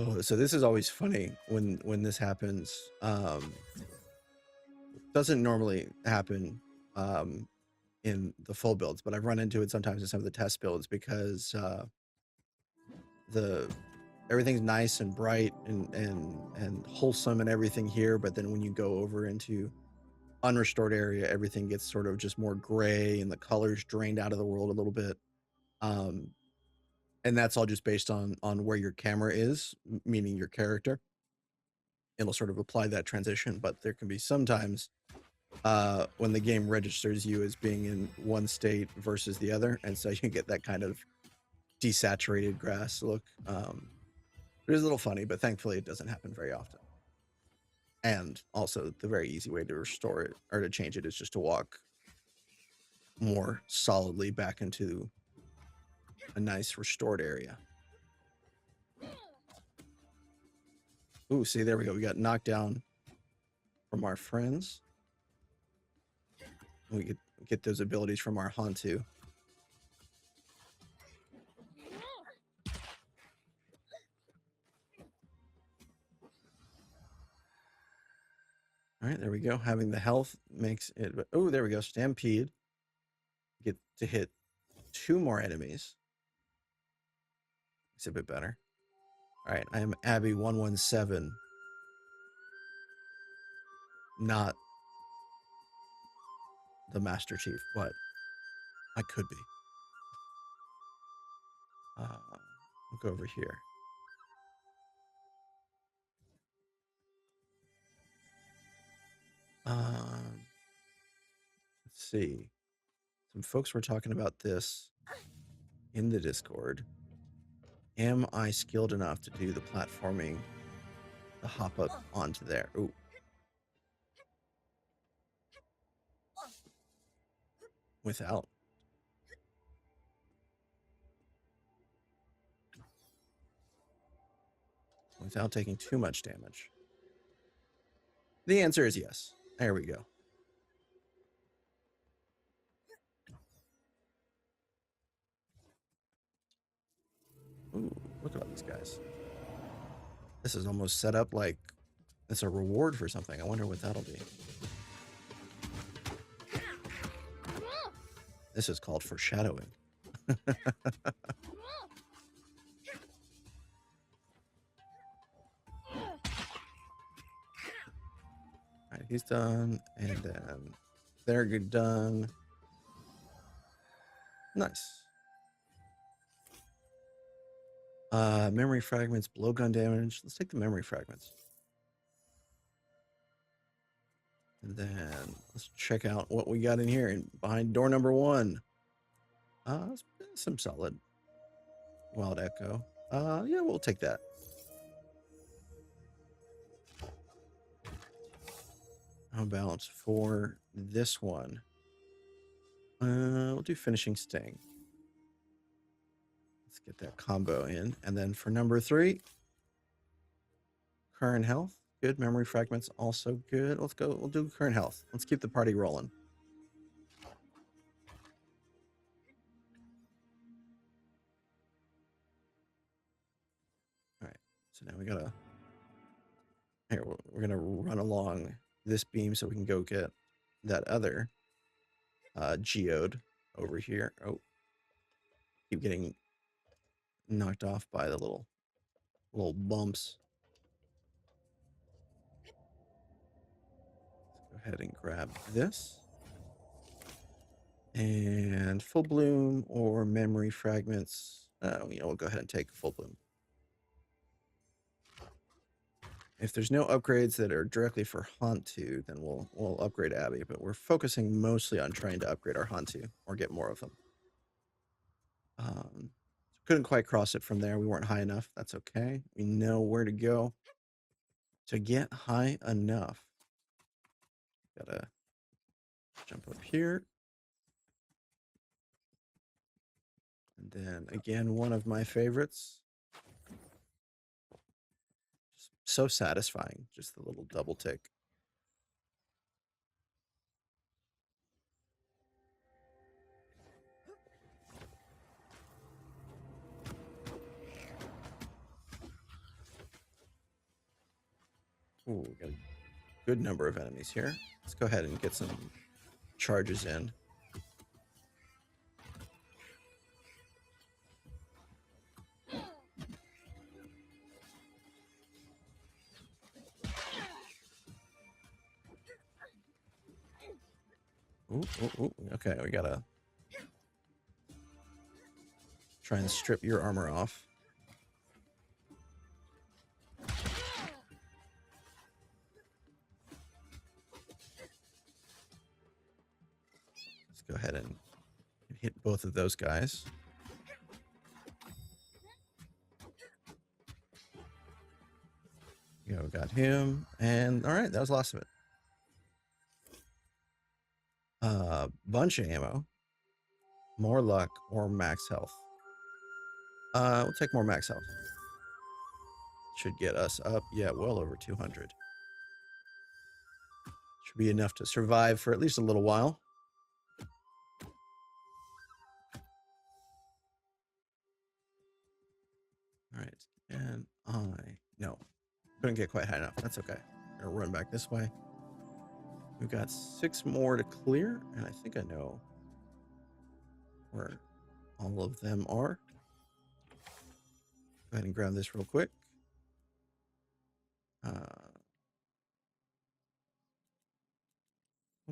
Oh, so this is always funny when this happens. Doesn't normally happen in the full builds, but I've run into it sometimes in some of the test builds because everything's nice and bright and wholesome and everything here, but then when you go over into unrestored area, everything gets sort of just more gray and the colors drained out of the world a little bit. And that's all just based on where your camera is, meaning your character. It'll sort of apply that transition, but there can be sometimes when the game registers you as being in one state versus the other, and so you get that kind of desaturated grass look. It is a little funny, but thankfully it doesn't happen very often. And also, the very easy way to restore it or to change it is just to walk more solidly back into a nice restored area. Ooh, see, there we go. We got knocked down from our friends. We get those abilities from our Hântu. All right, there we go. Having the health makes it. Oh, there we go. Stampede. Get to hit 2 more enemies. It's a bit better. All right, I am Abby 117. Not the Master Chief, but I could be. We'll go over here. Let's see. Some folks were talking about this in the Discord. Am I skilled enough to do the platforming to hop up onto there? Ooh. Without taking too much damage? The answer is yes. There we go. Ooh, look at all these guys. This is almost set up like it's a reward for something. I wonder what that'll be. This is called foreshadowing. All right, he's done, and then they're good done. Nice. Memory fragments, blowgun damage. Let's take the memory fragments. And then let's check out what we got in here and behind door number 1. Some solid wild echo. Yeah, we'll take that. How about for this one? We'll do finishing sting. Let's get that combo in. And then for number 3, current health. Good. Memory fragments also good. Let's go. We'll do current health. Let's keep the party rolling. All right. So now we gotta. Here, we're gonna run along this beam so we can go get that other geode over here. Oh, keep getting knocked off by the little bumps. Let's go ahead and grab this. And full bloom or memory fragments. We'll go ahead and take full bloom. If there's no upgrades that are directly for Hântu, then we'll upgrade Abby. But we're focusing mostly on trying to upgrade our Hântu or get more of them. Couldn't quite cross it from there. We weren't high enough. That's okay. We know where to go to get high enough. Gotta jump up here. And then again, one of my favorites. So satisfying, just the little double tick. Ooh, we got a good number of enemies here. Let's go ahead and get some charges in. Ooh, ooh, ooh. Okay, we gotta try and strip your armor off. Let's go ahead and hit both of those guys. We got him, and all right, that was lots of it. Bunch of ammo, more luck, or max health. We'll take more max health. Should get us up, yeah, well over 200. Should be enough to survive for at least a little while. All right, and no, couldn't get quite high enough. That's okay. Gonna run back this way. We've got 6 more to clear, and I think I know where all of them are. Go ahead and grab this real quick. We'll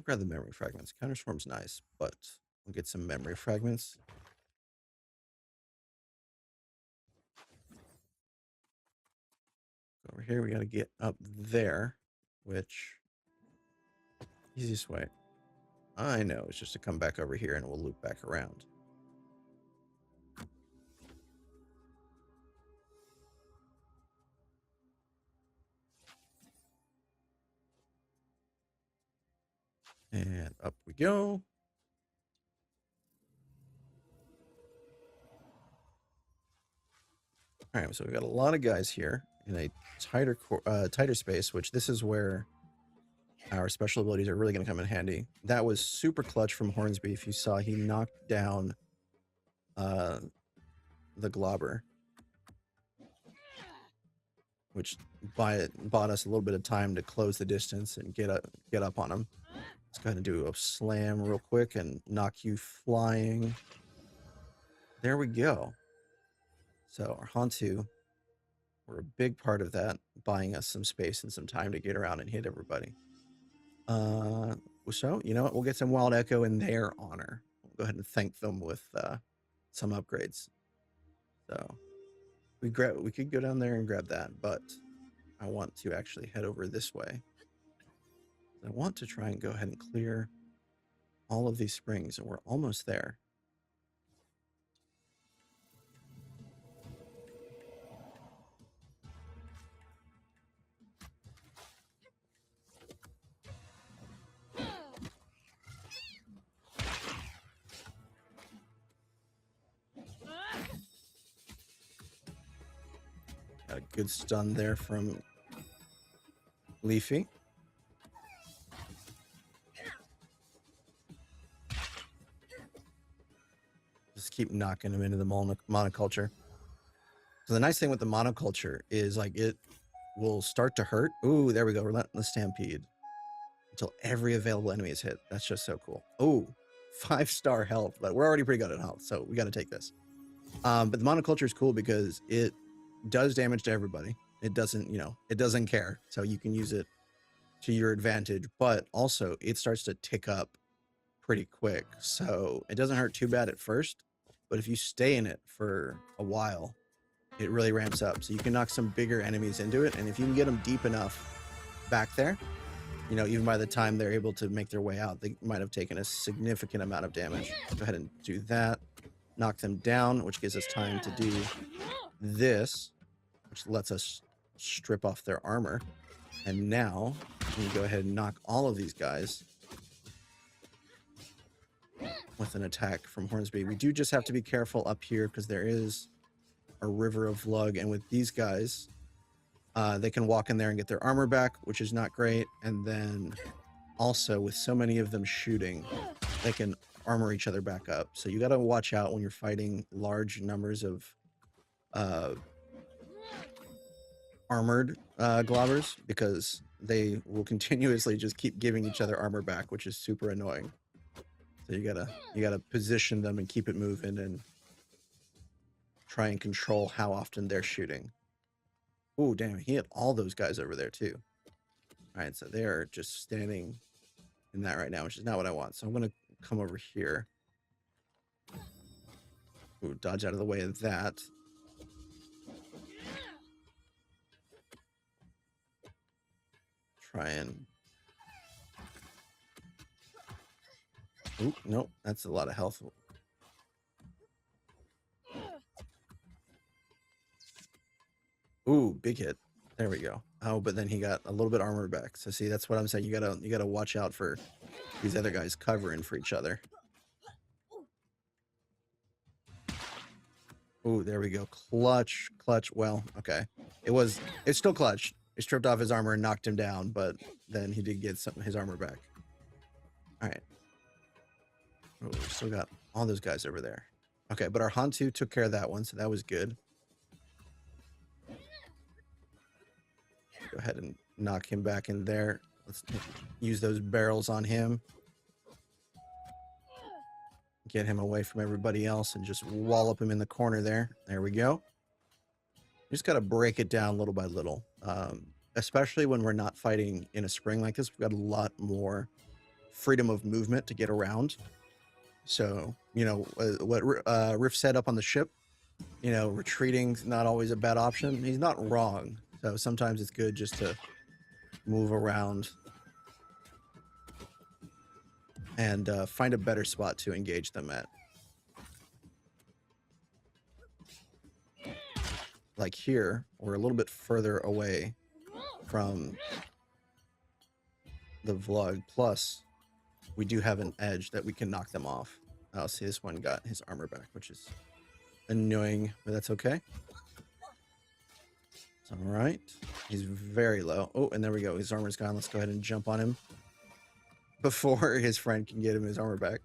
grab the memory fragments. Counterswarm's nice, but we'll get some memory fragments. Over here, we got to get up there, which easiest way I know is just to come back over here and we'll loop back around. And up we go. All right, so we've got a lot of guys here in a tighter space, which this is where our special abilities are really going to come in handy. That was super clutch from Hornsby. If you saw, he knocked down the Globber, which bought us a little bit of time to close the distance and get up on him. Let's go ahead and do a slam real quick and knock you flying. There we go. So our Hântu were a big part of that, buying us some space and some time to get around and hit everybody. So, you know what? We'll get some Wild Echo in their honor. We'll go ahead and thank them with some upgrades. So we could go down there and grab that, but I want to actually head over this way. I want to try and go ahead and clear all of these springs, and we're almost there. Got a good stun there from Leafy. Just keep knocking him into the monoculture. So the nice thing with the monoculture is like it will start to hurt. Ooh, there we go. Relentless Stampede. Until every available enemy is hit. That's just so cool. Ooh, 5-star health, but we're already pretty good at health, so we got to take this. But the monoculture is cool because it does damage to everybody. It doesn't, it doesn't care. So you can use it to your advantage, but also it starts to tick up pretty quick. So it doesn't hurt too bad at first, but if you stay in it for a while, it really ramps up. So you can knock some bigger enemies into it. And if you can get them deep enough back there, even by the time they're able to make their way out, they might have taken a significant amount of damage. Go ahead and do that. Knock them down, which gives us time to do this, which lets us strip off their armor. And now we can go ahead and knock all of these guys with an attack from Hornsby. We do just have to be careful up here because there is a river of lug, and with these guys, they can walk in there and get their armor back, which is not great. And then also with so many of them shooting, they can armor each other back up. So you got to watch out when you're fighting large numbers of armored globbers, because they will continuously just keep giving each other armor back, which is super annoying. So you gotta position them and keep it moving and try and control how often they're shooting. Oh, damn, he hit all those guys over there too. All right, so they are just standing in that right now, which is not what I want. So I'm gonna come over here. Ooh, dodge out of the way of that. Try and... Ooh, nope, that's a lot of health. Ooh, big hit. There we go. Oh, but then he got a little bit armor back. So see, that's what I'm saying. You gotta watch out for these other guys covering for each other. Ooh, there we go. Clutch. Well, okay. It's still clutch. It stripped off his armor and knocked him down, but then he did get his armor back. All right. Oh, we still got all those guys over there. Okay, but our Hântu took care of that one, so that was good. Go ahead and knock him back in there. Let's use those barrels on him. Get him away from everybody else and just wallop him in the corner there. There we go. You just got to break it down little by little. Especially when we're not fighting in a spring like this. We've got a lot more freedom of movement to get around. So, you know, what Riff said up on the ship, you know, retreating's not always a bad option. He's not wrong. So sometimes it's good just to move around and find a better spot to engage them at. Like here, we're a little bit further away from the Vlog. Plus, we do have an edge that we can knock them off. I'll see this one got his armor back, which is annoying, but that's okay. It's all right. He's very low. Oh, and there we go. His armor's gone. Let's go ahead and jump on him before his friend can get him his armor back.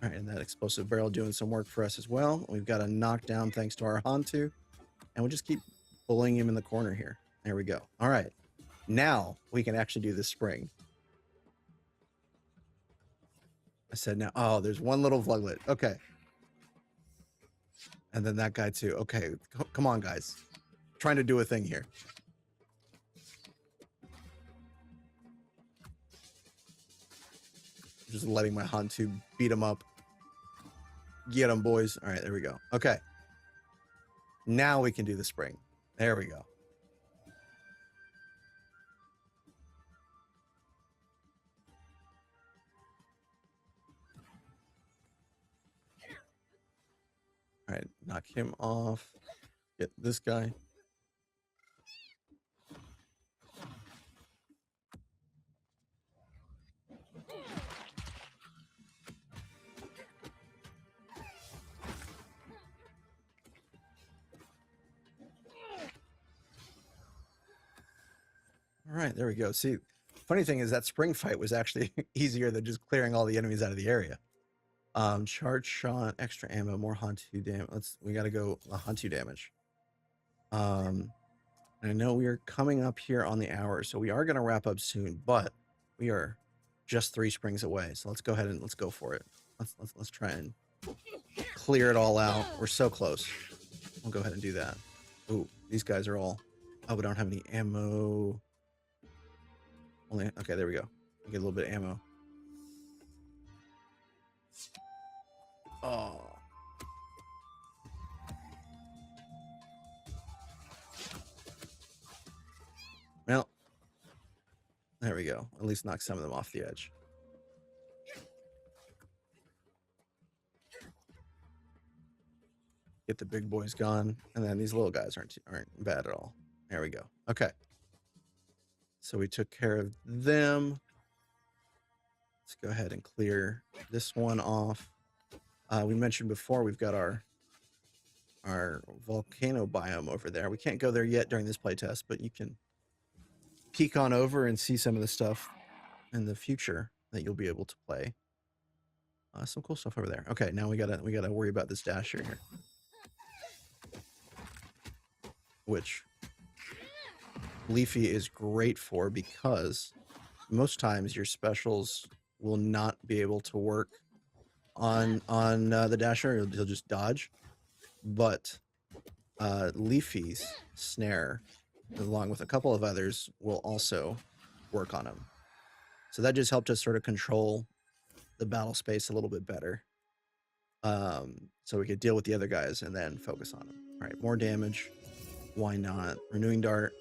All right, and that explosive barrel doing some work for us as well. We've got a knockdown thanks to our Hântu, and we'll just keep bullying him in the corner here. There we go. All right, now we can actually do the spring. I said now, oh, there's one little vloglet. Okay. And then that guy too. Okay, come on, guys. Trying to do a thing here. Just letting my Hântu beat him up. Get him, boys. All right, there we go. Okay. Now we can do the spring. There we go. All right, knock him off. Get this guy. All right, there we go. See, funny thing is that spring fight was actually easier than just clearing all the enemies out of the area. Charge shot, extra ammo, more Hântu damage. We got to go Hântu damage. I know we are coming up here on the hour, so we are going to wrap up soon, but we are just 3 springs away. So let's go ahead and let's go for it. Let's try and clear it all out. We're so close. We'll go ahead and do that. Ooh, these guys are all... Oh, we don't have any ammo. Only... Okay, there we go. Get a little bit of ammo. Oh. Well, there we go. At least knock some of them off the edge. Get the big boys gone, and then these little guys aren't bad at all. There we go. Okay. So we took care of them. Let's go ahead and clear this one off. We mentioned before we've got our volcano biome over there. We can't go there yet during this playtest, but you can peek on over and see some of the stuff in the future that you'll be able to play. Some cool stuff over there. Okay, now we gotta worry about this dasher here, which Leafy is great for, because most times your specials will not be able to work on the Dasher. He'll just dodge. But Leafy's snare, along with a couple of others, will also work on him. So that just helped us sort of control the battle space a little bit better. So we could deal with the other guys and then focus on them. All right, more damage. Why not? Renewing Dart.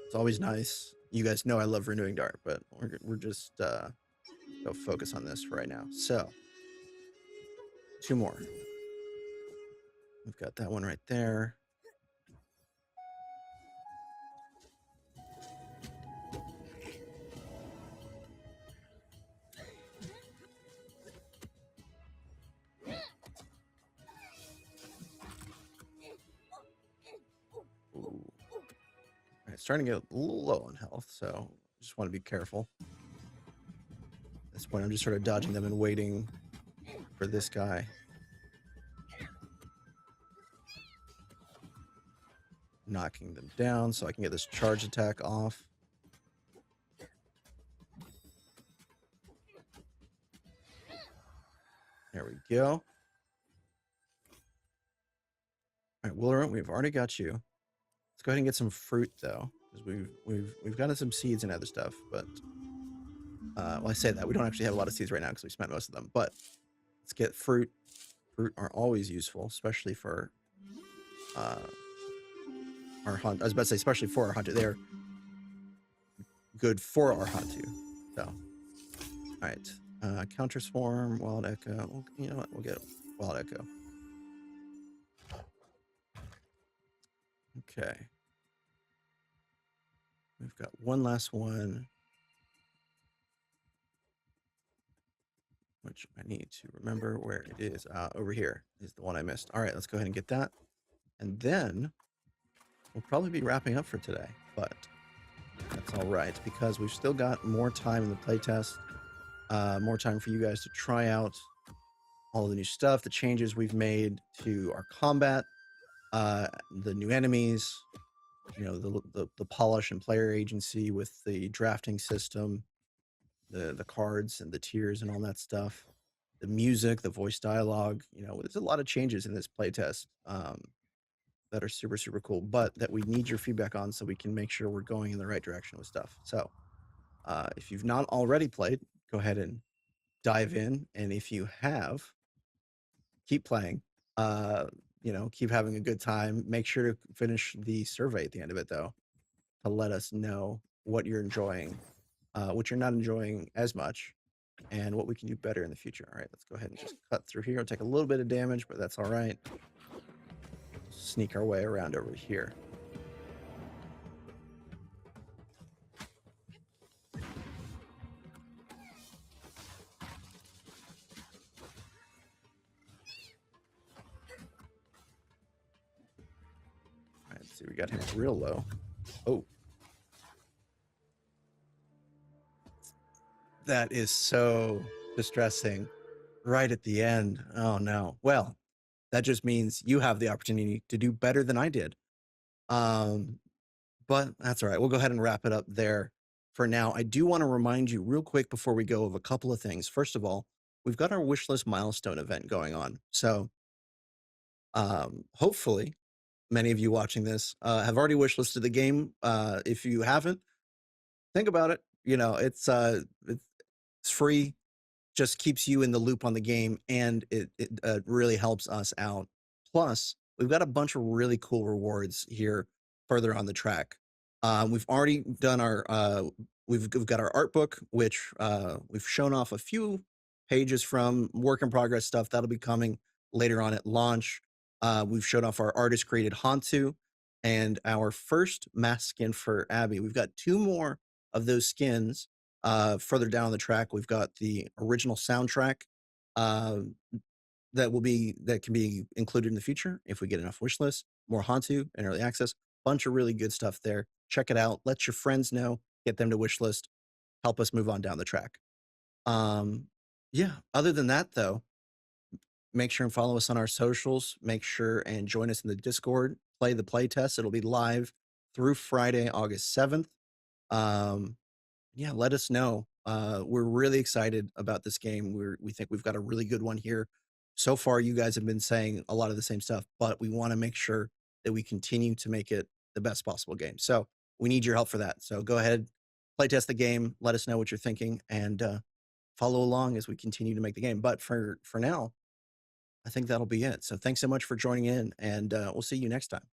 It's always nice. You guys know I love Renewing Dart, but we're just go focus on this for right now. So 2 more. We've got that one right there. Ooh. All right, it's starting to get a little low on health, so just want to be careful. At this point, I'm just sort of dodging them and waiting for this guy. Knocking them down so I can get this charge attack off. There we go. All right, Willerum, we've already got you. Let's go ahead and get some fruit though, because we've gotten some seeds and other stuff. But well, I say that we don't actually have a lot of seeds right now because we spent most of them. But let's get fruit. Fruit are always useful, especially for our hunt. I was about to say, especially for our Hântu. They're good for our Hântu. So, all right. Counter Swarm, Wild Echo. Well, you know what? We'll get Wild Echo. Okay. We've got one last one, which I need to remember where it is. Over here is the one I missed. All right, let's go ahead and get that. And then we'll probably be wrapping up for today, but that's all right because we've still got more time in the playtest, more time for you guys to try out all the new stuff, the changes we've made to our combat, the new enemies, you know, the polish and player agency with the drafting system, the cards and the tiers and all that stuff, the music, the voice dialogue. You know, there's a lot of changes in this playtest that are super, super cool, but that we need your feedback on so we can make sure we're going in the right direction with stuff. So if you've not already played, go ahead and dive in. And if you have, keep playing. You know, keep having a good time. Make sure to finish the survey at the end of it, though, to let us know what you're enjoying, what you're not enjoying as much, and what we can do better in the future. All right, let's go ahead and just cut through here. It'll take a little bit of damage, but that's all right. Sneak our way around over here. All right, let's see, we got him real low. Oh. That is so distressing right at the end. Oh no. Well, that just means you have the opportunity to do better than I did. But that's all right. We'll go ahead and wrap it up there for now. I do want to remind you real quick before we go of a couple of things. First of all, we've got our wishlist milestone event going on. So hopefully many of you watching this have already wishlisted the game. If you haven't, think about it. You know, it's free, just keeps you in the loop on the game, and it really helps us out. Plus, we've got a bunch of really cool rewards here further on the track. We've already done our we've got our art book, which we've shown off a few pages from, work in progress stuff that'll be coming later on at launch. We've showed off our artist created Hântu and our first mask skin for Abby. We've got 2 more of those skins further down the track. We've got the original soundtrack that can be included in the future if we get enough wish lists. More Hântu and early access. Bunch of really good stuff there. Check it out. Let your friends know. Get them to wish list. Help us move on down the track. Yeah. Other than that, though, make sure and follow us on our socials. Make sure and join us in the Discord. Play the playtest. It'll be live through Friday, August 7th. Yeah, let us know. We're really excited about this game. We think we've got a really good one here. So far, you guys have been saying a lot of the same stuff, but we want to make sure that we continue to make it the best possible game. So we need your help for that. So go ahead, play test the game. Let us know what you're thinking, and follow along as we continue to make the game. But for now, I think that'll be it. So thanks so much for joining in, and we'll see you next time.